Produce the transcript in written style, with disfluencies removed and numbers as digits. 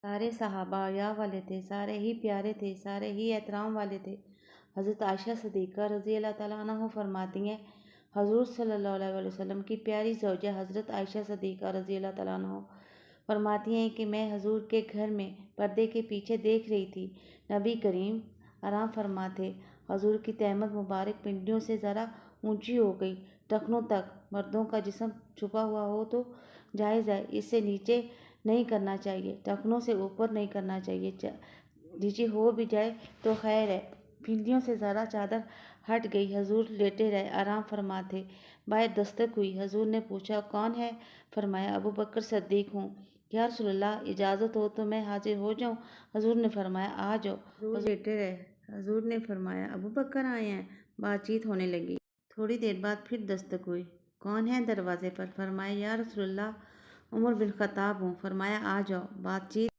سارے صحابہ یا والے تھے، سارے ہی پیارے تھے، سارے ہی احترام والے تھے۔ حضرت عائشہ صدیقہ رضی اللہ تعالیٰ عنہ فرماتی ہیں، حضور صلی اللہ علیہ وسلم کی پیاری زوجہ حضرت عائشہ صدیقہ رضی اللہ تعالیٰ عنہ فرماتی ہیں کہ میں حضور کے گھر میں پردے کے پیچھے دیکھ رہی تھی، نبی کریم آرام فرما تھے، حضور کی تہمت مبارک پنڈلیوں سے ذرا اونچی ہو گئی، ٹخنوں تک۔ مردوں کا جسم چھپا ہوا ہو تو جائز ہے، اس سے نیچے نہیں کرنا چاہیے، ٹخنوں سے اوپر نہیں کرنا چاہیے، نیچے ہو بھی جائے تو خیر ہے۔ پنڈلیوں سے ذرا چادر ہٹ گئی، حضور لیٹے رہے، آرام فرما تھے۔ باہر دستک ہوئی، حضور نے پوچھا کون ہے؟ فرمایا ابو بکر صدیق ہوں۔ یا رسول اللہ، اجازت ہو تو میں حاضر ہو جاؤں؟ حضور نے فرمایا آ جاؤ۔ حضور لیٹے رہے، حضور نے فرمایا ابو بکر آئے ہیں۔ بات چیت ہونے لگی، تھوڑی دیر بعد پھر دستک ہوئی، کون ہے دروازے پر؟ فرمایا یا رسول اللہ، عمر بن خطاب ہوں۔ فرمایا آ جاؤ۔ بات چیت